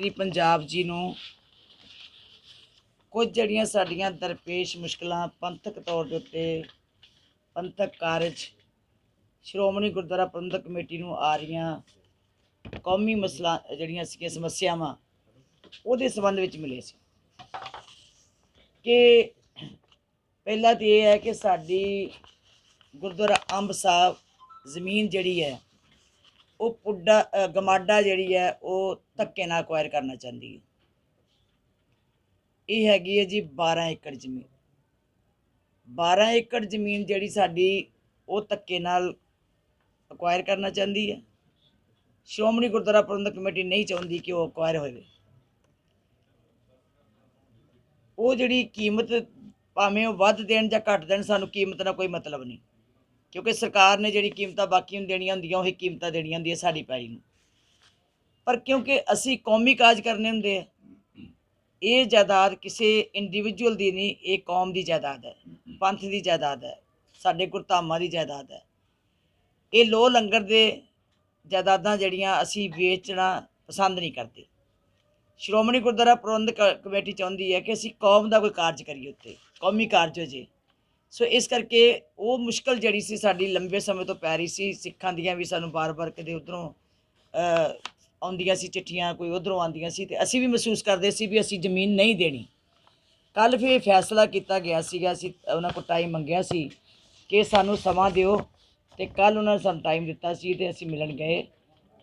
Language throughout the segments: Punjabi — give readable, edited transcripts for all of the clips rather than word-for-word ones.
ਮੰਤਰੀ ਪੰਜਾਬ ਜੀ ਨੂੰ ਕੁਝ ਜਿਹੜੀਆਂ ਸਾਡੀਆਂ ਦਰਪੇਸ਼ ਮੁਸ਼ਕਲਾਂ ਪੰਥਕ ਤੌਰ ਦੇ ਉੱਤੇ ਪੰਥਕ ਕਾਰਜ ਸ਼੍ਰੋਮਣੀ ਗੁਰਦੁਆਰਾ ਪ੍ਰਬੰਧਕ ਕਮੇਟੀ ਨੂੰ ਆ ਰਹੀਆਂ ਕੌਮੀ ਮਸਲਾ ਜਿਹੜੀਆਂ ਸੀਗੀਆਂ ਸਮੱਸਿਆਵਾਂ ਉਹਦੇ ਸੰਬੰਧ ਵਿੱਚ ਮਿਲੇ ਸੀ ਕਿ ਪਹਿਲਾ ਤਾਂ ਇਹ ਹੈ ਕਿ ਸਾਡੀ ਗੁਰਦੁਆਰਾ ਅੰਬ ਸਾਹਿਬ ਜ਼ਮੀਨ ਜਿਹੜੀ ਹੈ ਉਹ ਪੁੱਡਾ ਗਮਾਡਾ ਜਿਹੜੀ ਹੈ ਉਹ ਧੱਕੇ ਨਾਲ ਅਕਵਾਇਰ ਕਰਨਾ ਚਾਹੁੰਦੀ ਹੈ। ਇਹ ਹੈਗੀ ਹੈ ਜੀ 12 ਏਕੜ ਜ਼ਮੀਨ। 12 ਏਕੜ ਜ਼ਮੀਨ ਜਿਹੜੀ ਸਾਡੀ ਉਹ ਧੱਕੇ ਨਾਲ ਅਕਵਾਇਰ ਕਰਨਾ ਚਾਹੁੰਦੀ ਹੈ। ਸ਼੍ਰੋਮਣੀ ਗੁਰਦੁਆਰਾ ਪ੍ਰਬੰਧਕ ਕਮੇਟੀ ਨਹੀਂ ਚਾਹੁੰਦੀ ਕਿ ਉਹ ਅਕਵਾਇਰ ਹੋਵੇ। ਉਹ ਜਿਹੜੀ ਕੀਮਤ ਭਾਵੇਂ ਉਹ ਵੱਧ ਦੇਣ ਜਾਂ ਘੱਟ ਦੇਣ, ਸਾਨੂੰ ਕੀਮਤ ਨਾਲ ਕੋਈ ਮਤਲਬ नहीं, क्योंकि सरकार ने जी कीमत बाकी देनिया होंदियां उही कीमत देनिया होंदियां साडी पैली नूं। पर क्योंकि असी कौमी काज करने होंदे ये जायदाद किसी इंडिविजुअल की नहीं, ये कौम की जायदाद है, पंथ की जायदाद है, साडे गुरधामां की जायदाद है। ये लो लंगर दे जायदादां जड़ियां असी वेचना पसंद नहीं करते। श्रोमणी गुरद्वारा प्रबंधक कमेटी चाहुंदी है कि असी कौम का कोई कारज करिए, उत्ते कौमी कारज हो जे। सो इस करके वो मुश्किल जड़ी सी साडी लंबे समय तो पै रही सी। सिखां दियां भी सानूं बार बार कदे उधरों आउंदियां सी चिट्ठियां, कोई उधरों आउंदियां सी ते असीं भी महसूस करदे सी भी असीं जमीन नहीं देनी। कल फिर फैसला किया गया सीगा, असीं उन्हां कोल टाइम मंगिया सी कि सानूं समा दिओ ते कल उन्हां ने सानूं टाइम दित्ता सी ते असीं मिलण गए।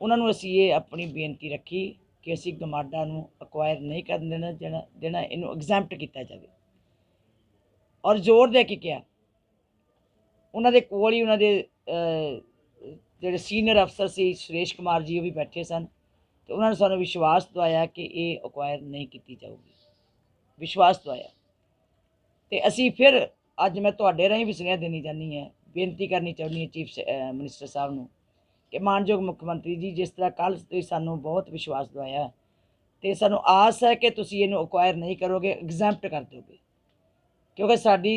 उन्हां नूं असीं ये अपनी बेनती रखी कि असीं गमाडा नूं अक्वायर नहीं करन देना इहनूं एग्जैम्प्ट किया जाए। और जोर दे के क्या उन्होंने कोल ही उन्होंने जोड़े सीनियर अफसर से सुरेश कुमार जी वो भी बैठे सन तो उन्होंने सानू विश्वास दवाया कि ये अक्वायर नहीं की जाऊगी, विश्वास दवाया। तो असी फिर अज मैं तुहाडे राहीं भी सुनेहा देनी चाहनी है, बेनती करनी चाहनी है चीफ मिनिस्टर साहब नूं कि मानयोग मुख्यमंत्री जी जिस तरह कल तुसीं सानू बहुत विश्वास दवाया तो सानू आस है कि तुसीं इहनूं अक्वायर नहीं करोगे, एग्जैम्प्ट कर दोगे। क्योंकि साडी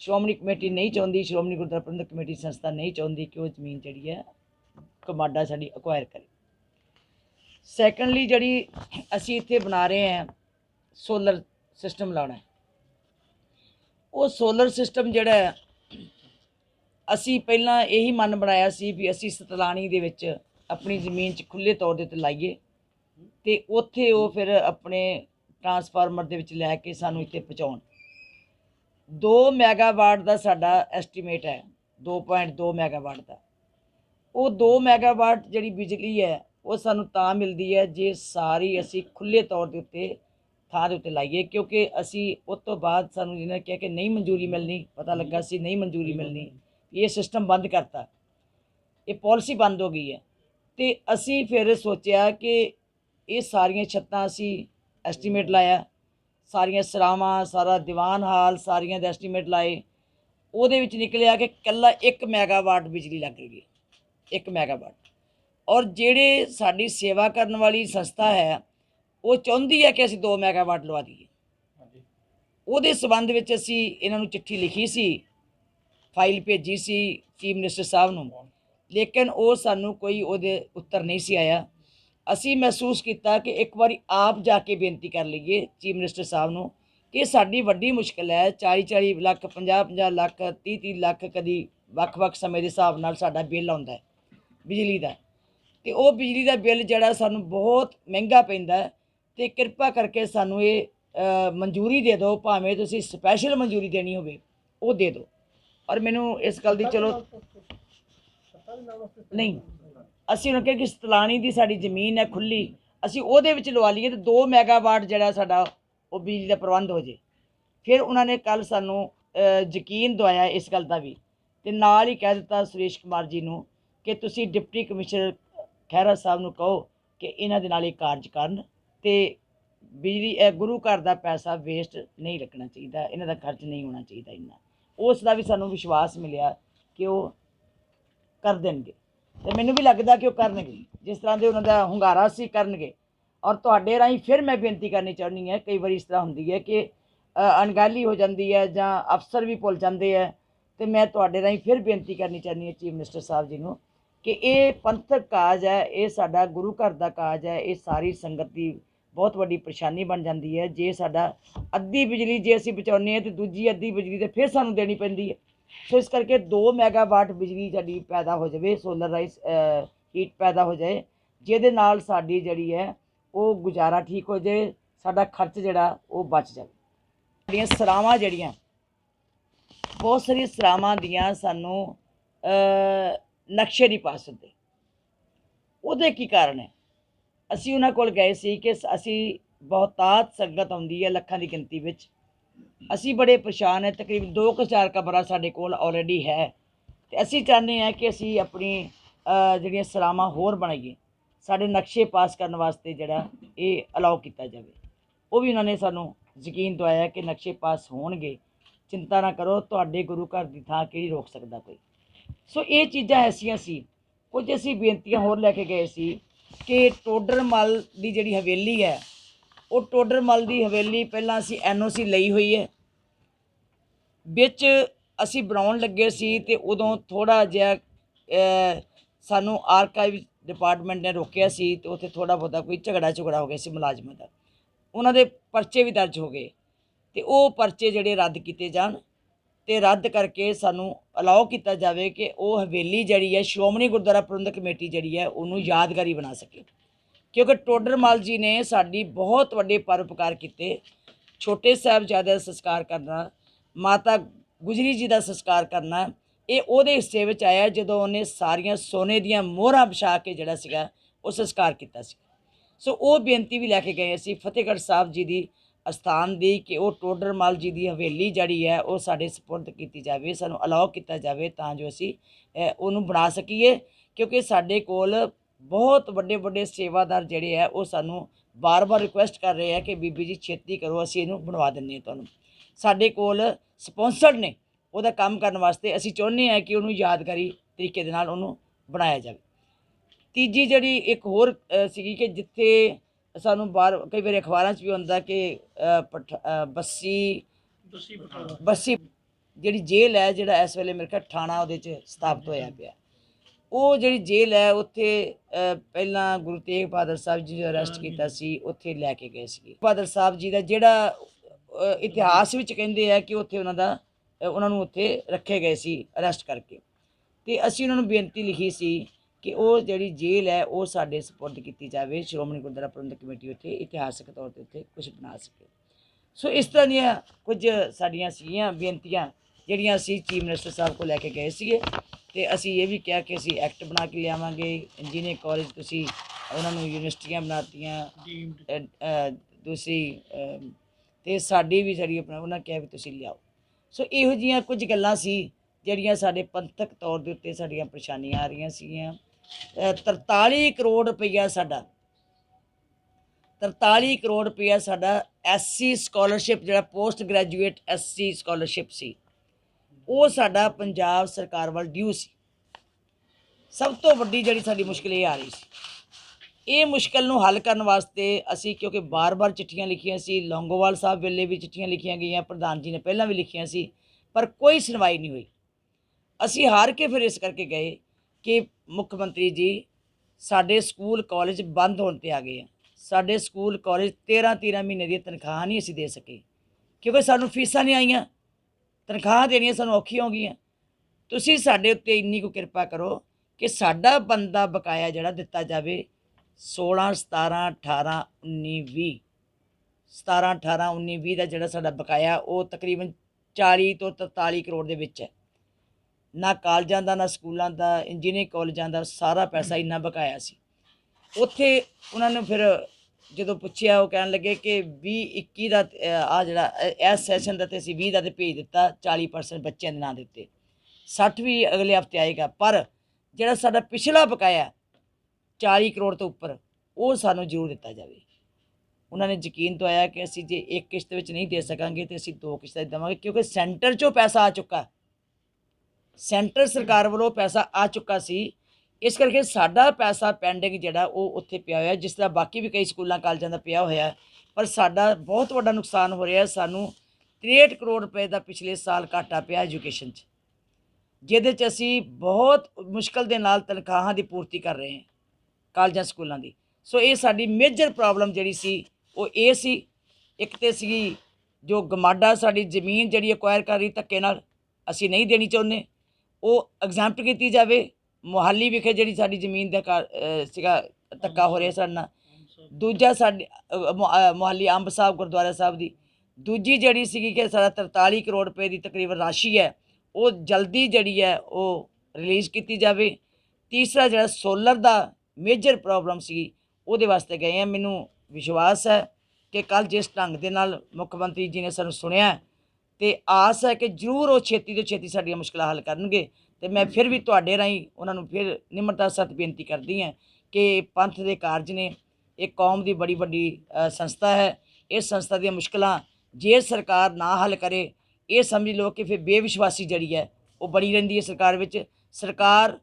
श्रोमणी कमेटी नहीं चाहती, श्रोमणी गुरद्वारा प्रबंधक कमेटी संस्था नहीं चाहती कि वह जमीन जी है गमाडा साडी अक्वायर करे। सैकेंडली जी असी इत्थे बना रहे हैं सोलर सिस्टम लाना है। वो सोलर सिस्टम जिहड़ा है असी पहला यही मन बनाया सी भी असी सतलानी दे विच अपनी जमीन च खुले तौर ते लाइए ते उत्थे वो फिर अपने ट्रांसफार्मर दे विच लैके सानू इत्थे पहुँचाउण। 2 मैगावाट का साडा एस्टीमेट है, 2.2 मैगावाट का। वो 2 मैगावाट जी बिजली है वो सानू तां मिलती है जे सारी असी खुले तौर के उत्ते थां दे उत्ते लाइए। क्योंकि असी उस तो बाद सानू जिन्हें कहा कि नहीं मंजूरी मिलनी, पता लगा सी नहीं मंजूरी मिलनी, ये सिस्टम बंद करता, ये पॉलिसी बंद हो गई है। तो असी फिर सोचा कि ये सारियां छत्तां असी एस्टीमेट लाया, सारियां सरावां, सारा दीवान हाल सारियां दे एस्टीमेट लाए। उहदे विच निकलिया कि कल्ला 1 मैगावाट बिजली लग रही है, 1 मैगावाट। और जिहड़े साडी सेवा करने वाली संस्था है वो चाहुंदी है कि असीं 2 मैगावाट लवा दईए। उहदे संबंध विच असीं इन्हां नूं चिट्ठी लिखी सी, फाइल भेजी सी चीफ मिनिस्टर साहब नूं, लेकिन वो सानूं कोई उहदे उत्तर नहीं सी आया। असी महसूस किया कि एक बार आप जाके बेनती कर लीए चीफ मिनिस्टर साहब नूं कि साडी वड्डी मुश्किल है। 40-40 लाख, 50-50 लाख, 30-30 लाख कदी वख-वख समय के हिसाब नाल साडा बिल आउंदा है बिजली का। तो वो बिजली का बिल जिहड़ा सानूं बहुत महंगा पैंदा है। तो कृपा करके सानूं ये मंजूरी दे दो, भावें तुसीं स्पैशल मंजूरी देनी होवे वो दे दो। और मैनूं इस गल दी चलो नहीं असी उन्होंने कहा कि सतलानी की साड़ी जमीन है खुली, असी उहदे विच लवा लीए तो 2 मैगावाट जिहड़ा साडा वो बिजली का प्रबंध हो जाए। फिर उन्होंने कल सानू यकीन दवाया इस गल का भी, तो नाल ही कह दिता सुरेश कुमार जी नूं कि तुसी डिप्टी कमिश्नर खैरा साहब नूं कहो कि इन्हां दे नाल ये कारज करन ते बिजली गुरु घर का पैसा वेस्ट नहीं रखना चाहिए, इन्हां दा खर्च नहीं होना चाहिए इन्ना। उस दा भी सानू विश्वास मिलिया कि वो कर देंगे। तो मैनू भी लगता कि वो करनगे जिस तरह के उन्होंने हुंगारा सी करनगे। और तुहाडे राहीं फिर मैं बेनती करनी चाहनी है, कई बार इस तरह होंदी है कि अणगहली हो जाती है जां अफसर भी भुल जाते हैं। तो मैं तुहाडे राहीं फिर बेनती करनी चाहनी है चीफ मिनिस्टर साहब जी नूं कि ये पंथक काज है, ये साडा गुरु घर का काज है, ये सारी संगत की बहुत वड्डी परेशानी बन जाती है। जे साडा अद्धी बिजली जे असीं बचाउने हैं तो दूजी अद्धी बिजली तो फिर सानूं देनी पैंदी है। सो इस करके 2 मैगावाट बिजली साडी पैदा हो जाए, सोलर राइस हीट पैदा हो जाए, जिहदे नाल साडी जिहड़ी है वो गुजारा ठीक हो जाए, साडा खर्च जिहड़ा वो बच जाए। साडियां सरावां जिहड़ियां बहुत सारी सरावां दियां सानूं नक्शे नहीं पा सकते। ਉਹਦੇ ਕੀ ਕਾਰਨ ਹੈ? ਅਸੀਂ ਉਹਨਾਂ ਕੋਲ ਗਏ ਸੀ ਕਿ ਅਸੀਂ ਬਹੁਤਾਤ ਸੰਗਤ ਆਉਂਦੀ ਹੈ ਲੱਖਾਂ ਦੀ ਗਿਣਤੀ ਵਿੱਚ, ਅਸੀਂ ਬੜੇ ਪਰੇਸ਼ਾਨ ਹੈ। ਤਕਰੀਬਨ 2000 ਕਮਰਾ ਸਾਡੇ ਕੋਲ ਆਲਰੇਡੀ ਹੈ ਤੇ ਅਸੀਂ ਚਾਹੁੰਦੇ ਹਾਂ ਕਿ ਅਸੀਂ ਆਪਣੀ ਜਿਹੜੀਆਂ ਸਰਾਵਾਂ ਹੋਰ ਬਣਾਈਏ, ਸਾਡੇ ਨਕਸ਼ੇ ਪਾਸ ਕਰਨ ਵਾਸਤੇ ਜਿਹੜਾ ਇਹ ਅਲਾਓ ਕੀਤਾ ਜਾਵੇ। ਉਹ ਵੀ ਉਹਨਾਂ ਨੇ ਸਾਨੂੰ ਯਕੀਨ ਦਵਾਇਆ ਕਿ ਨਕਸ਼ੇ ਪਾਸ ਹੋਣਗੇ, चिंता ना करो, तुहाडे गुरु घर की थां किहड़ी रोक सकता कोई। सो ये चीज़ां ऐसियां सी। कुछ असीं बेनतियां होर लैके गए सी कि टोडर मल की जिहड़ी हवेली है, वो टोडर मल की हवेली पहलां असीं NOC लई हुई है, विच असीं बनाउण लगे सी ते उदों थोड़ा जिहा सानूं आर्काइव डिपार्टमेंट ने रोकिया सी ते उत्थे थोड़ा बहुता कोई झगड़ा झुगड़ा हो गया सी मुलाजमां दा, उन्हां दे परचे भी दर्ज हो गए ਤੇ ਉਹ ਪਰਚੇ ਜਿਹੜੇ ਰੱਦ ਕੀਤੇ ਜਾਣ ਤੇ ਰੱਦ ਕਰਕੇ ਸਾਨੂੰ ਅਲਾਓ ਕੀਤਾ ਜਾਵੇ ਕਿ ਉਹ ਹਵੇਲੀ ਜਿਹੜੀ ਹੈ ਸ਼੍ਰੋਮਣੀ ਗੁਰਦੁਆਰਾ ਪ੍ਰਬੰਧਕ ਕਮੇਟੀ ਜਿਹੜੀ ਹੈ ਉਹਨੂੰ ਯਾਦਗਾਰੀ ਬਣਾ ਸਕੇ। ਕਿਉਂਕਿ ਟੋਡਰ ਮਲ ਜੀ ਨੇ ਸਾਡੀ ਬਹੁਤ ਵੱਡੇ ਪਰਉਪਕਾਰ ਕੀਤੇ। ਛੋਟੇ ਸਾਹਿਬਜ਼ਾਦੇ ਦਾ ਸੰਸਕਾਰ ਕਰਨਾ, ਮਾਤਾ ਗੁਜਰੀ ਜੀ ਦਾ ਸੰਸਕਾਰ ਕਰਨਾ, ਇਹ ਉਹਦੇ ਹਿੱਸੇ ਵਿੱਚ ਆਇਆ ਜਦੋਂ ਉਹਨੇ ਸਾਰੀਆਂ ਸੋਨੇ ਦੀਆਂ ਮੋਹਰਾਂ ਵਿਛਾ ਕੇ ਜਿਹੜਾ ਸੀਗਾ ਉਹ ਸੰਸਕਾਰ ਕੀਤਾ ਸੀ। ਸੋ ਉਹ ਬੇਨਤੀ ਵੀ ਲੈ ਕੇ ਗਏ ਅਸੀਂ ਫਤਿਹਗੜ੍ਹ ਸਾਹਿਬ ਜੀ ਦੀ ਅਸਥਾਨ ਦੀ ਕਿ ਉਹ ਟੋਡਰ ਮਲ ਜੀ ਦੀ ਹਵੇਲੀ ਜਿਹੜੀ ਹੈ ਉਹ ਸਾਡੇ ਸਪੁਰਦ ਕੀਤੀ ਜਾਵੇ, ਸਾਨੂੰ ਅਲਾਓ ਕੀਤਾ ਜਾਵੇ ਤਾਂ ਜੋ ਅਸੀਂ ਉਹਨੂੰ ਬਣਾ ਸਕੀਏ। ਕਿਉਂਕਿ ਸਾਡੇ ਕੋਲ ਬਹੁਤ ਵੱਡੇ ਵੱਡੇ ਸੇਵਾਦਾਰ ਜਿਹੜੇ ਹੈ ਉਹ ਸਾਨੂੰ ਬਾਰ-ਬਾਰ ਰਿਕੁਐਸਟ ਕਰ ਰਹੇ ਆ ਕਿ ਬੀਬੀ ਜੀ ਛੇਤੀ ਕਰੋ, ਅਸੀਂ ਇਹਨੂੰ ਬਣਵਾ ਦਿੰਦੇ ਹਾਂ ਤੁਹਾਨੂੰ। ਸਾਡੇ ਕੋਲ ਸਪੋਂਸਰਡ ਨੇ ਉਹਦਾ ਕੰਮ ਕਰਨ ਵਾਸਤੇ। ਅਸੀਂ ਚਾਹੁੰਦੇ ਹਾਂ ਕਿ ਉਹਨੂੰ ਯਾਦਗਾਰੀ ਤਰੀਕੇ ਦੇ ਨਾਲ ਉਹਨੂੰ ਬਣਾਇਆ ਜਾਵੇ। ਤੀਜੀ ਜਿਹੜੀ ਇੱਕ ਹੋਰ ਸੀਗੀ ਕਿ ਜਿੱਥੇ ਸਾਨੂੰ ਬਾਹਰ ਕਈ ਵਾਰੀ ਅਖਬਾਰਾਂ 'ਚ ਵੀ ਹੁੰਦਾ ਕਿ ਬੱਸੀ ਜਿਹੜੀ ਜੇਲ੍ਹ ਹੈ, ਜਿਹੜਾ ਇਸ ਵੇਲੇ ਮੇਰੇ ਖਿਆਲ ਥਾਣਾ ਉਹਦੇ 'ਚ ਸਥਾਪਿਤ ਹੋਇਆ ਪਿਆ, ਉਹ ਜਿਹੜੀ ਜੇਲ੍ਹ ਹੈ ਉੱਥੇ ਪਹਿਲਾਂ ਗੁਰੂ ਤੇਗ ਬਹਾਦਰ ਸਾਹਿਬ ਜੀ ਨੂੰ ਅਰੈਸਟ ਕੀਤਾ ਸੀ, ਉੱਥੇ ਲੈ ਕੇ ਗਏ ਸੀ। ਬਹਾਦਰ ਸਾਹਿਬ ਜੀ ਦਾ ਜਿਹੜਾ ਇਤਿਹਾਸ ਵਿੱਚ ਕਹਿੰਦੇ ਆ ਕਿ ਉੱਥੇ ਉਹਨਾਂ ਨੂੰ ਉੱਥੇ ਰੱਖੇ ਗਏ ਸੀ ਅਰੈਸਟ ਕਰਕੇ। ਅਤੇ ਅਸੀਂ ਉਹਨਾਂ ਨੂੰ ਬੇਨਤੀ ਲਿਖੀ ਸੀ ਕਿ ਉਹ ਜਿਹੜੀ ਜੇਲ੍ਹ ਹੈ ਉਹ ਸਾਡੇ ਸਪੁਰਦ ਕੀਤੀ ਜਾਵੇ, ਸ਼੍ਰੋਮਣੀ ਗੁਰਦੁਆਰਾ ਪ੍ਰਬੰਧਕ ਕਮੇਟੀ ਉੱਥੇ ਇਤਿਹਾਸਕ ਤੌਰ 'ਤੇ ਉੱਥੇ ਕੁਝ ਬਣਾ ਸਕੇ। ਸੋ ਇਸ ਤਰ੍ਹਾਂ ਦੀਆਂ ਕੁਝ ਸਾਡੀਆਂ ਸੀਗੀਆਂ ਬੇਨਤੀਆਂ ਜਿਹੜੀਆਂ ਅਸੀਂ ਚੀਫ ਮਿਨਿਸਟਰ ਸਾਹਿਬ ਕੋਲ ਲੈ ਕੇ ਗਏ ਸੀਗੇ। ਅਤੇ ਅਸੀਂ ਇਹ ਵੀ ਕਿਹਾ ਕਿ ਅਸੀਂ ਐਕਟ ਬਣਾ ਕੇ ਲਿਆਵਾਂਗੇ, ਇੰਜੀਨੀਅਰਿੰਗ ਕਾਲਜ ਤੁਸੀਂ ਉਹਨਾਂ ਨੂੰ ਯੂਨੀਵਰਸਿਟੀਆਂ ਬਣਾਤੀਆਂ, ਦੂਸਰੀ ਅਤੇ ਸਾਡੀ ਵੀ ਸਾਡੀ ਆਪਣਾ ਉਹਨਾਂ ਕਿਹਾ ਵੀ ਤੁਸੀਂ ਲਿਆਓ। ਸੋ ਇਹੋ ਜਿਹੀਆਂ ਕੁਝ ਗੱਲਾਂ ਸੀ ਜਿਹੜੀਆਂ ਸਾਡੇ ਪੰਥਕ ਤੌਰ ਦੇ ਉੱਤੇ ਸਾਡੀਆਂ ਪਰੇਸ਼ਾਨੀਆਂ ਆ ਰਹੀਆਂ ਸੀਗੀਆਂ। 43 ਕਰੋੜ ਰੁਪਈਆ ਸਾਡਾ 43 ਕਰੋੜ ਰੁਪਈਆ ਸਾਡਾ SC ਸਕਾਲਰਸ਼ਿਪ ਜਿਹੜਾ ਪੋਸਟ ਗ੍ਰੈਜੂਏਟ SC ਸਕਾਲਰਸ਼ਿਪ ਸੀ, ਉਹ ਸਾਡਾ ਪੰਜਾਬ ਸਰਕਾਰ ਵੱਲ ਡਿਊ ਸੀ। ਸਭ ਤੋਂ ਵੱਡੀ ਜਿਹੜੀ ਸਾਡੀ ਮੁਸ਼ਕਿਲ ਇਹ ਆ ਰਹੀ ਸੀ। ਇਹ ਮੁਸ਼ਕਿਲ ਨੂੰ ਹੱਲ ਕਰਨ ਵਾਸਤੇ ਅਸੀਂ ਕਿਉਂਕਿ ਬਾਰ-ਬਾਰ ਚਿੱਠੀਆਂ ਲਿਖੀਆਂ ਸੀ, ਲੌਂਗੋਵਾਲ ਸਾਹਿਬ ਵੇਲੇ ਵੀ ਚਿੱਠੀਆਂ ਲਿਖੀਆਂ ਗਈਆਂ, ਪ੍ਰਧਾਨ ਜੀ ਨੇ ਪਹਿਲਾਂ ਵੀ ਲਿਖੀਆਂ ਸੀ, ਪਰ ਕੋਈ ਸੁਣਵਾਈ ਨਹੀਂ ਹੋਈ। ਅਸੀਂ ਹਾਰ ਕੇ ਫਿਰ ਇਸ ਕਰਕੇ ਗਏ ਕਿ ਮੁੱਖ ਮੰਤਰੀ ਜੀ ਸਾਡੇ ਸਕੂਲ ਕਾਲਜ ਬੰਦ ਹੋਣ 'ਤੇ ਆ ਗਏ ਆ। ਸਾਡੇ ਸਕੂਲ ਕਾਲਜ 13 ਮਹੀਨੇ ਦੀਆਂ ਤਨਖਾਹਾਂ ਨਹੀਂ ਅਸੀਂ ਦੇ ਸਕੇ ਕਿਉਂਕਿ ਸਾਨੂੰ ਫੀਸਾਂ ਨਹੀਂ ਆਈਆਂ, ਤਨਖਾਹਾਂ ਦੇਣੀਆਂ ਸਾਨੂੰ ਔਖੀਆਂ ਹੋ ਗਈਆਂ। ਤੁਸੀਂ ਸਾਡੇ ਉੱਤੇ ਇੰਨੀ ਕੁ ਕਿਰਪਾ ਕਰੋ ਕਿ ਸਾਡਾ ਬੰਦਾ ਬਕਾਇਆ ਜਿਹੜਾ ਦਿੱਤਾ ਜਾਵੇ। 16, 17, 18, 19, 20 17, 18, 19, 20 ਦਾ ਜਿਹੜਾ ਸਾਡਾ ਬਕਾਇਆ ਉਹ ਤਕਰੀਬਨ 40 ਤੋਂ 43 ਕਰੋੜ ਦੇ ਵਿੱਚ ਹੈ। ਨਾ ਕਾਲਜਾਂ ਦਾ, ਨਾ ਸਕੂਲਾਂ ਦਾ, ਇੰਜੀਨੀਅਰਿੰਗ ਕਾਲਜਾਂ ਦਾ ਸਾਰਾ ਪੈਸਾ ਇੰਨਾ ਬਕਾਇਆ ਸੀ। ਉੱਥੇ ਉਹਨਾਂ ਨੂੰ ਫਿਰ ਜਦੋਂ ਪੁੱਛਿਆ ਉਹ ਕਹਿਣ ਲੱਗੇ ਕਿ 20-21 ਦਾ ਆ ਜਿਹੜਾ ਇਸ ਸੈਸ਼ਨ ਦਾ ਤੇ ਅਸੀਂ 20 ਦਾ ਤੇ ਭੇਜ ਦਿੱਤਾ, 40% ਬੱਚਿਆਂ ਦੇ ਨਾਂ ਦੇ ਉੱਤੇ, 60 ਵੀ ਅਗਲੇ ਹਫ਼ਤੇ ਆਏਗਾ। ਪਰ ਜਿਹੜਾ ਸਾਡਾ ਪਿਛਲਾ ਬਕਾਇਆ 40 ਕਰੋੜ ਤੋਂ ਉੱਪਰ ਉਹ ਸਾਨੂੰ ਜ਼ਰੂਰ ਦਿੱਤਾ ਜਾਵੇ। ਉਹਨਾਂ ਨੇ ਯਕੀਨ ਦਵਾਇਆ ਕਿ ਅਸੀਂ ਜੇ ਇੱਕ ਕਿਸ਼ਤ ਵਿੱਚ ਨਹੀਂ ਦੇ ਸਕਾਂਗੇ ਤਾਂ ਅਸੀਂ 2 ਕਿਸ਼ਤਾਂ ਦੇਵਾਂਗੇ ਕਿਉਂਕਿ ਸੈਂਟਰ 'ਚੋਂ ਪੈਸਾ ਆ ਚੁੱਕਾ, ਸੈਂਟਰ ਸਰਕਾਰ ਵੱਲੋਂ ਪੈਸਾ ਆ ਚੁੱਕਾ ਸੀ। ਇਸ ਕਰਕੇ ਸਾਡਾ ਪੈਸਾ ਪੈਂਡਿੰਗ ਜਿਹੜਾ ਉਹ ਉੱਥੇ ਪਿਆ ਹੋਇਆ, ਜਿਸ ਤਰ੍ਹਾਂ ਬਾਕੀ ਵੀ ਕਈ ਸਕੂਲਾਂ ਕਾਲਜਾਂ ਦਾ ਪਿਆ ਹੋਇਆ। ਪਰ ਸਾਡਾ ਬਹੁਤ ਵੱਡਾ ਨੁਕਸਾਨ ਹੋ ਰਿਹਾ। ਸਾਨੂੰ 63 ਕਰੋੜ ਰੁਪਏ ਦਾ ਪਿਛਲੇ ਸਾਲ ਘਾਟਾ ਪਿਆ ਐਜੂਕੇਸ਼ਨ 'ਚ, ਜਿਹਦੇ 'ਚ ਅਸੀਂ ਬਹੁਤ ਮੁਸ਼ਕਲ ਦੇ ਨਾਲ ਤਨਖਾਹਾਂ ਦੀ ਪੂਰਤੀ ਕਰ ਰਹੇ ਹਾਂ ਕਾਲਜਾਂ ਸਕੂਲਾਂ ਦੀ। ਸੋ ਇਹ ਸਾਡੀ ਮੇਜਰ ਪ੍ਰੋਬਲਮ ਜਿਹੜੀ ਸੀ ਉਹ ਇਹ ਸੀ, ਇੱਕ ਤੇ ਸੀ ਜੋ ਗਮਾਡਾ ਸਾਡੀ ਜ਼ਮੀਨ ਜਿਹੜੀ ਐਕਵਾਇਰ ਕਰ ਰਹੀ ਧੱਕੇ ਨਾਲ, ਅਸੀਂ ਨਹੀਂ ਦੇਣੀ ਚਾਹੁੰਦੇ, ਉਹ ਐਗਜ਼ੈਂਪਟ ਕੀਤੀ ਜਾਵੇ। ਮੋਹਾਲੀ ਵਿਖੇ ਜਿਹੜੀ ਸਾਡੀ ਜ਼ਮੀਨ ਦਾ ਸੀਗਾ ਧੱਕਾ ਹੋ ਰਿਹਾ ਸਾਡੇ ਨਾਲ। ਦੂਜਾ ਸਾਡੇ ਮੋਹਾਲੀ ਅੰਬ ਸਾਹਿਬ ਗੁਰਦੁਆਰਾ ਸਾਹਿਬ ਦੀ ਦੂਜੀ ਜਿਹੜੀ ਸੀਗੀ ਕਿ ਸਾਡਾ 43 ਕਰੋੜ ਰੁਪਏ ਦੀ ਤਕਰੀਬਨ ਰਾਸ਼ੀ ਹੈ, ਉਹ ਜਲਦੀ ਜਿਹੜੀ ਹੈ ਉਹ ਰਿਲੀਜ਼ ਕੀਤੀ ਜਾਵੇ। ਤੀਸਰਾ ਜਿਹੜਾ ਸੋਲਰ ਦਾ ਮੇਜਰ ਪ੍ਰੋਬਲਮ ਸੀ, ਉਹਦੇ ਵਾਸਤੇ ਗਏ ਹਾਂ। ਮੈਨੂੰ ਵਿਸ਼ਵਾਸ ਹੈ ਕਿ ਕੱਲ੍ਹ ਜਿਸ ਢੰਗ ਦੇ ਨਾਲ ਮੁੱਖ ਮੰਤਰੀ ਜੀ ਨੇ ਸਾਨੂੰ ਸੁਣਿਆ ਅਤੇ ਆਸ ਹੈ ਕਿ ਜ਼ਰੂਰ ਉਹ ਛੇਤੀ ਤੋਂ ਛੇਤੀ ਸਾਡੀਆਂ ਮੁਸ਼ਕਿਲਾਂ ਹੱਲ ਕਰਨਗੇ। ਅਤੇ ਮੈਂ ਫਿਰ ਵੀ ਤੁਹਾਡੇ ਰਾਹੀਂ ਉਹਨਾਂ ਨੂੰ ਫਿਰ ਨਿਮਰਤਾ ਸਹਿਤ ਬੇਨਤੀ ਕਰਦੀ ਹਾਂ ਕਿ ਪੰਥ ਦੇ ਕਾਰਜ ਨੇ, ਇਹ ਕੌਮ ਦੀ ਬੜੀ ਵੱਡੀ ਸੰਸਥਾ ਹੈ। ਇਸ ਸੰਸਥਾ ਦੀਆਂ ਮੁਸ਼ਕਿਲਾਂ ਜੇ ਸਰਕਾਰ ਨਾ ਹੱਲ ਕਰੇ, ਇਹ ਸਮਝ ਲਓ ਕਿ ਫਿਰ ਬੇਵਿਸ਼ਵਾਸੀ ਜਿਹੜੀ ਹੈ ਉਹ ਬਣੀ ਰਹਿੰਦੀ ਹੈ ਸਰਕਾਰ ਵਿੱਚ। ਸਰਕਾਰ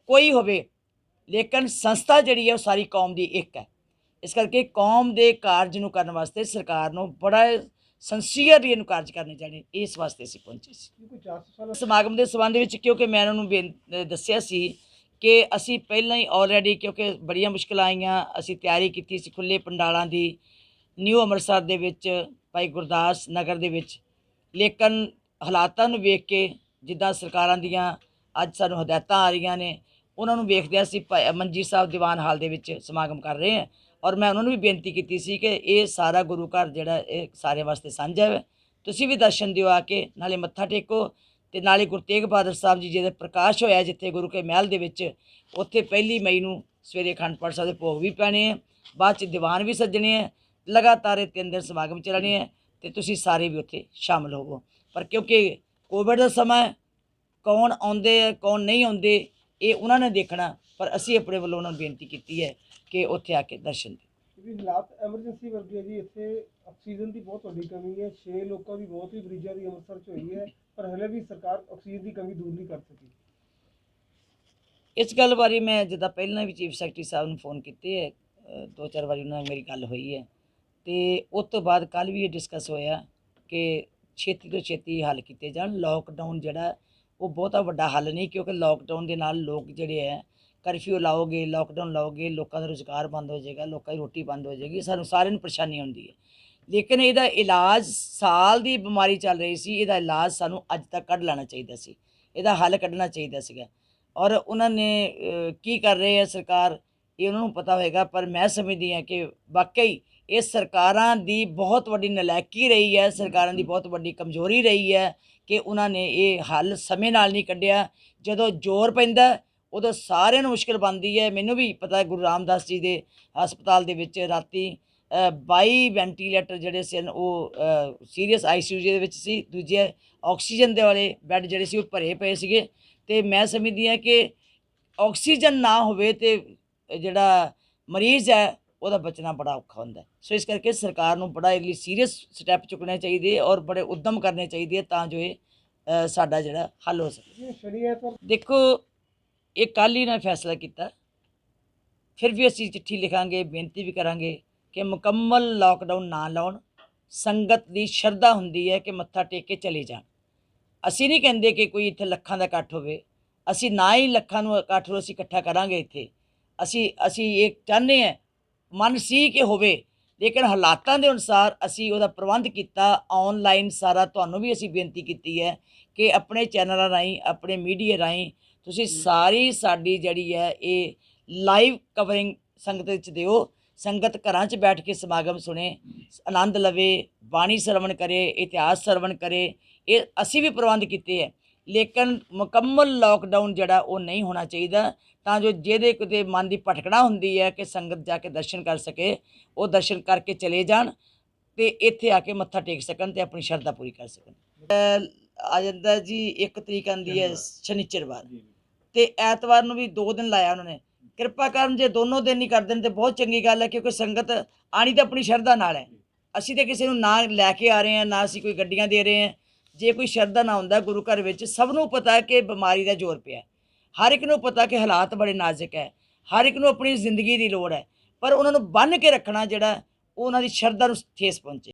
ਕੋਈ ਹੋਵੇ, ਲੇਕਿਨ ਸੰਸਥਾ ਜਿਹੜੀ ਹੈ ਉਹ ਸਾਰੀ ਕੌਮ ਦੀ ਇੱਕ ਹੈ। ਇਸ ਕਰਕੇ ਕੌਮ ਦੇ ਕਾਰਜ ਨੂੰ ਕਰਨ ਵਾਸਤੇ ਸਰਕਾਰ ਨੂੰ ਬੜਾ ਸੰਸੀਅਰਲੀ ਇਹਨੂੰ ਕਾਰਜ ਕਰਨੇ ਚਾਹੀਦੇ, ਇਸ ਵਾਸਤੇ ਅਸੀਂ ਪਹੁੰਚੇ ਸੀ ਸਮਾਗਮ ਦੇ ਸੰਬੰਧ ਵਿੱਚ। ਕਿਉਂਕਿ ਮੈਂ ਉਹਨਾਂ ਨੂੰ ਦੱਸਿਆ ਸੀ ਕਿ ਅਸੀਂ ਪਹਿਲਾਂ ਹੀ ਆਲਰੇਡੀ, ਕਿਉਂਕਿ ਬੜੀਆਂ ਮੁਸ਼ਕਿਲਾਂ ਆਈਆਂ, ਅਸੀਂ ਤਿਆਰੀ ਕੀਤੀ ਸੀ ਖੁੱਲ੍ਹੇ ਪੰਡਾਲਾਂ ਦੀ ਨਿਊ ਅੰਮ੍ਰਿਤਸਰ ਦੇ ਵਿੱਚ, ਭਾਈ ਗੁਰਦਾਸ ਨਗਰ ਦੇ ਵਿੱਚ। ਲੇਕਿਨ ਹਾਲਾਤਾਂ ਨੂੰ ਵੇਖ ਕੇ, ਜਿੱਦਾਂ ਸਰਕਾਰਾਂ ਦੀਆਂ ਅੱਜ ਸਾਨੂੰ ਹਦਾਇਤਾਂ ਆ ਰਹੀਆਂ ਨੇ, ਉਹਨਾਂ ਨੂੰ ਵੇਖਦਿਆਂ ਅਸੀਂ ਮੰਜੀ ਸਾਹਿਬ ਦੀਵਾਨ ਹਾਲ ਦੇ ਵਿੱਚ ਸਮਾਗਮ ਕਰ ਰਹੇ ਹਾਂ। ਔਰ ਮੈਂ ਉਹਨਾਂ ਨੂੰ ਵੀ ਬੇਨਤੀ ਕੀਤੀ ਸੀ ਕਿ ਇਹ ਸਾਰਾ ਗੁਰੂ ਘਰ ਜਿਹੜਾ ਇਹ ਸਾਰਿਆਂ ਵਾਸਤੇ ਸਾਂਝਾ ਹੈ, ਤੁਸੀਂ ਵੀ ਦਰਸ਼ਨ ਦਿਓ ਆ ਕੇ, ਨਾਲੇ ਮੱਥਾ ਟੇਕੋ ਅਤੇ ਨਾਲੇ ਗੁਰੂ ਤੇਗ ਬਹਾਦਰ ਸਾਹਿਬ ਜੀ ਜਿਹਦੇ ਪ੍ਰਕਾਸ਼ ਹੋਇਆ ਜਿੱਥੇ ਗੁਰੂ ਕੇ ਮਹਿਲ ਦੇ ਵਿੱਚ, ਉੱਥੇ 1 ਮਈ ਨੂੰ ਸਵੇਰੇ ਅਖੰਡ ਪਾਠ ਸਾਹਿਬ ਦੇ ਭੋਗ ਵੀ ਪੈਣੇ ਹੈ, ਬਾਅਦ 'ਚ ਦੀਵਾਨ ਵੀ ਸੱਜਣੇ ਹੈ, ਲਗਾਤਾਰ ਇਹ 3 ਦਿਨ ਸਮਾਗਮ ਚੱਲਣੇ ਹੈ ਅਤੇ ਤੁਸੀਂ ਸਾਰੇ ਵੀ ਉੱਥੇ ਸ਼ਾਮਲ ਹੋਵੋ। ਪਰ ਕਿਉਂਕਿ ਕੋਵਿਡ ਦਾ ਸਮਾਂ ਹੈ, ਕੌਣ ਆਉਂਦੇ ਹੈ ਕੌਣ ਨਹੀਂ ਆਉਂਦੇ ਇਹ ਉਹਨਾਂ ਨੇ ਦੇਖਣਾ, ਪਰ ਅਸੀਂ ਆਪਣੇ ਵੱਲੋਂ ਉਹਨਾਂ ਨੂੰ ਬੇਨਤੀ ਕੀਤੀ ਹੈ ਕਿ ਉੱਥੇ ਆ ਕੇ ਦਰਸ਼ਨ ਦਿਓ। ਵੀ ਹਾਲਾਤ ਐਮਰਜੈਂਸੀ ਵਰਗੇ ਜੀ, ਇੱਥੇ ਆਕਸੀਜਨ ਦੀ ਬਹੁਤ ਵੱਡੀ ਕਮੀ ਹੈ। 6 ਲੋਕਾਂ ਦੀ ਮੌਤ ਵੀ ਮਰੀਜ਼ਾਂ ਦੀ ਅੰਮ੍ਰਿਤਸਰ 'ਚ ਹੋਈ ਹੈ, ਪਰ ਹਲੇ ਵੀ ਸਰਕਾਰ ਆਕਸੀਜਨ ਦੀ ਕਮੀ ਦੂਰ ਨਹੀਂ ਕਰ ਸਕੀ। ਇਸ ਗੱਲ ਬਾਰੇ ਮੈਂ ਜਿੱਦਾਂ ਪਹਿਲਾਂ ਵੀ ਚੀਫ ਸੈਕਟਰੀ ਸਾਹਿਬ ਨੂੰ ਫੋਨ ਕੀਤੇ ਹੈ, 2-4 ਵਾਰੀ ਉਹਨਾਂ ਨਾਲ ਮੇਰੀ ਗੱਲ ਹੋਈ ਹੈ, ਅਤੇ ਉਸ ਤੋਂ ਬਾਅਦ ਕੱਲ੍ਹ ਵੀ ਇਹ ਡਿਸਕਸ ਹੋਇਆ ਕਿ ਛੇਤੀ ਤੋਂ ਛੇਤੀ ਹੱਲ ਕੀਤੇ ਜਾਣ। ਲੋਕਡਾਊਨ ਜਿਹੜਾ ਉਹ ਬਹੁਤਾ ਵੱਡਾ ਹੱਲ ਨਹੀਂ, ਕਿਉਂਕਿ ਲੋਕਡਾਊਨ ਦੇ ਨਾਲ ਲੋਕ ਜਿਹੜੇ ਹੈ ਕਰਫਿਊ ਲਾਓਗੇ, ਲੋਕਡਾਊਨ ਲਾਓਗੇ, ਲੋਕਾਂ ਦਾ ਰੁਜ਼ਗਾਰ ਬੰਦ ਹੋ ਜਾਏਗਾ, ਲੋਕਾਂ ਦੀ ਰੋਟੀ ਬੰਦ ਹੋ ਜਾਏਗੀ, ਸਾਨੂੰ ਸਾਰਿਆਂ ਨੂੰ ਪਰੇਸ਼ਾਨੀ ਹੁੰਦੀ ਹੈ। ਲੇਕਿਨ ਇਹਦਾ ਇਲਾਜ, ਸਾਲ ਦੀ ਬਿਮਾਰੀ ਚੱਲ ਰਹੀ ਸੀ, ਇਹਦਾ ਇਲਾਜ ਸਾਨੂੰ ਅੱਜ ਤੱਕ ਕੱਢ ਲੈਣਾ ਚਾਹੀਦਾ ਸੀ, ਇਹਦਾ ਹੱਲ ਕੱਢਣਾ ਚਾਹੀਦਾ ਸੀਗਾ। ਔਰ ਉਹਨਾਂ ਨੇ ਕੀ ਕਰ ਰਹੇ ਹੈ ਸਰਕਾਰ, ਇਹ ਉਹਨਾਂ ਨੂੰ ਪਤਾ ਹੋਏਗਾ। ਪਰ ਮੈਂ ਸਮਝਦੀ ਹਾਂ ਕਿ ਵਾਕਈ ਇਹ ਸਰਕਾਰਾਂ ਦੀ ਬਹੁਤ ਵੱਡੀ ਨਲਾਇਕੀ ਰਹੀ ਹੈ, ਸਰਕਾਰਾਂ ਦੀ ਬਹੁਤ ਵੱਡੀ ਕਮਜ਼ੋਰੀ ਰਹੀ ਹੈ ਕਿ ਉਹਨਾਂ ਨੇ ਇਹ ਹੱਲ ਸਮੇਂ ਨਾਲ ਨਹੀਂ ਕੱਢਿਆ। ਜਦੋਂ ਜ਼ੋਰ ਪੈਂਦਾ ਉਦੋਂ ਸਾਰਿਆਂ ਨੂੰ ਮੁਸ਼ਕਿਲ ਬਣਦੀ ਹੈ। ਮੈਨੂੰ ਵੀ ਪਤਾ ਹੈ ਗੁਰੂ ਰਾਮਦਾਸ ਜੀ ਦੇ ਹਸਪਤਾਲ ਦੇ ਵਿੱਚ ਰਾਤੀ 22 ਵੈਂਟੀਲੇਟਰ ਜਿਹੜੇ ਸਨ ਉਹ ਸੀਰੀਅਸ ICU ਦੇ ਵਿੱਚ ਸੀ, ਦੂਜੇ ਆਕਸੀਜਨ ਦੇ ਵਾਲੇ ਬੈੱਡ ਜਿਹੜੇ ਸੀ ਉਹ ਭਰੇ ਪਏ ਸੀਗੇ। ਅਤੇ ਮੈਂ ਸਮਝਦੀ ਹਾਂ ਕਿ ਆਕਸੀਜਨ ਨਾ ਹੋਵੇ ਤਾਂ ਜਿਹੜਾ ਮਰੀਜ਼ ਹੈ ਉਹਦਾ ਬਚਣਾ ਬੜਾ ਔਖਾ ਹੁੰਦਾ। ਸੋ ਇਸ ਕਰਕੇ ਸਰਕਾਰ ਨੂੰ ਬੜਾ ਇਹਦੇ ਲਈ ਸੀਰੀਅਸ ਸਟੈਪ ਚੁੱਕਣੇ ਚਾਹੀਦੇ ਔਰ ਬੜੇ ਉੱਦਮ ਕਰਨੇ ਚਾਹੀਦੇ ਤਾਂ ਜੋ ਇਹ ਸਾਡਾ ਜਿਹੜਾ ਹੱਲ ਹੋ ਸਕੇ। ਦੇਖੋ, ਇਹ ਕੱਲ੍ਹ ਹੀ ਨਾ ਫੈਸਲਾ ਕੀਤਾ, ਫਿਰ ਵੀ ਅਸੀਂ ਚਿੱਠੀ ਲਿਖਾਂਗੇ, ਬੇਨਤੀ ਵੀ ਕਰਾਂਗੇ ਕਿ ਮੁਕੰਮਲ ਲਾਕਡਾਊਨ ਨਾ ਲਾਉਣ। ਸੰਗਤ ਦੀ ਸ਼ਰਧਾ ਹੁੰਦੀ ਹੈ ਕਿ ਮੱਥਾ ਟੇਕ ਕੇ ਚਲੇ ਜਾਣ। ਅਸੀਂ ਨਹੀਂ ਕਹਿੰਦੇ ਕਿ ਕੋਈ ਇੱਥੇ ਲੱਖਾਂ ਦਾ ਇਕੱਠ ਹੋਵੇ, ਅਸੀਂ ਨਾ ਹੀ ਲੱਖਾਂ ਨੂੰ ਇਕੱਠ ਨੂੰ ਅਸੀਂ ਇਕੱਠਾ ਕਰਾਂਗੇ ਇੱਥੇ। ਅਸੀਂ ਇਹ ਚਾਹੁੰਦੇ ਹਾਂ, ਮਨ ਸੀ ਕਿ ਹੋਵੇ, ਲੇਕਿਨ ਹਾਲਾਤਾਂ ਦੇ ਅਨੁਸਾਰ ਅਸੀਂ ਉਹਦਾ ਪ੍ਰਬੰਧ ਕੀਤਾ। ਔਨਲਾਈਨ ਸਾਰਾ ਤੁਹਾਨੂੰ ਵੀ ਅਸੀਂ ਬੇਨਤੀ ਕੀਤੀ ਹੈ ਕਿ ਆਪਣੇ ਚੈਨਲਾਂ ਰਾਹੀਂ, ਆਪਣੇ ਮੀਡੀਆ ਰਾਹੀਂ ਤੁਸੀਂ ਸਾਰੀ ਸਾਡੀ ਜਿਹੜੀ ਹੈ ਇਹ ਲਾਈਵ ਕਵਰਿੰਗ ਸੰਗਤ ਵਿੱਚ ਦਿਓ। ਸੰਗਤ ਘਰਾਂ 'ਚ ਬੈਠ ਕੇ ਸਮਾਗਮ ਸੁਣੇ, ਆਨੰਦ ਲਵੇ, ਬਾਣੀ ਸਰਵਣ ਕਰੇ, ਇਤਿਹਾਸ ਸਰਵਣ ਕਰੇ। ਇਹ ਅਸੀਂ ਵੀ ਪ੍ਰਬੰਧ ਕੀਤੇ ਹੈ, ਲੇਕਿਨ ਮੁਕੰਮਲ ਲਾਕਡਾਊਨ ਜਿਹੜਾ ਉਹ ਨਹੀਂ ਹੋਣਾ ਚਾਹੀਦਾ ਤਾਂ ਜੋ ਜਿਹਦੇ ਕਿਤੇ ਮਨ ਦੀ ਭਟਕਣਾ ਹੁੰਦੀ ਹੈ ਕਿ ਸੰਗਤ ਜਾ ਕੇ ਦਰਸ਼ਨ ਕਰ ਸਕੇ, ਉਹ ਦਰਸ਼ਨ ਕਰਕੇ ਚਲੇ ਜਾਣ ਅਤੇ ਇੱਥੇ ਆ ਕੇ ਮੱਥਾ ਟੇਕ ਸਕਣ ਅਤੇ ਆਪਣੀ ਸ਼ਰਧਾ ਪੂਰੀ ਕਰ ਸਕਣ। ਆ ਜਾਂਦਾ ਜੀ 1 ਤਰੀਕ ਆਉਂਦੀ ਹੈ ਸ਼ਨੀਚਰਵਾਰ, ਅਤੇ ਐਤਵਾਰ ਨੂੰ ਵੀ 2 ਦਿਨ ਲਾਇਆ ਉਹਨਾਂ ਨੇ। ਕਿਰਪਾ ਕਰਨ ਜੇ ਦੋਨੋਂ ਦਿਨ ਹੀ ਕਰ ਦੇਣ ਤਾਂ ਬਹੁਤ ਚੰਗੀ ਗੱਲ ਹੈ, ਕਿਉਂਕਿ ਸੰਗਤ ਆਣੀ ਤਾਂ ਆਪਣੀ ਸ਼ਰਧਾ ਨਾਲ ਹੈ। ਅਸੀਂ ਤਾਂ ਕਿਸੇ ਨੂੰ ਨਾ ਲੈ ਕੇ ਆ ਰਹੇ ਹਾਂ, ਨਾ ਅਸੀਂ ਕੋਈ ਗੱਡੀਆਂ ਦੇ ਰਹੇ ਹਾਂ। ਜੇ ਕੋਈ ਸ਼ਰਧਾ ਨਾ ਹੁੰਦਾ ਗੁਰੂ ਘਰ ਵਿੱਚ, ਸਭ ਨੂੰ ਪਤਾ ਹੈ ਕਿ ਬਿਮਾਰੀ ਦਾ ਜ਼ੋਰ ਪਿਆ, ਹਰ ਇੱਕ ਨੂੰ ਪਤਾ ਕਿ ਹਾਲਾਤ ਬੜੇ ਨਾਜ਼ੁਕ ਹੈ, ਹਰ ਇੱਕ ਨੂੰ ਆਪਣੀ ਜ਼ਿੰਦਗੀ ਦੀ ਲੋੜ ਹੈ, ਪਰ ਉਹਨਾਂ ਨੂੰ ਬੰਨ੍ਹ ਕੇ ਰੱਖਣਾ ਜਿਹੜਾ ਉਹ ਉਹਨਾਂ ਦੀ ਸ਼ਰਧਾ ਨੂੰ ਠੇਸ ਪਹੁੰਚੇ।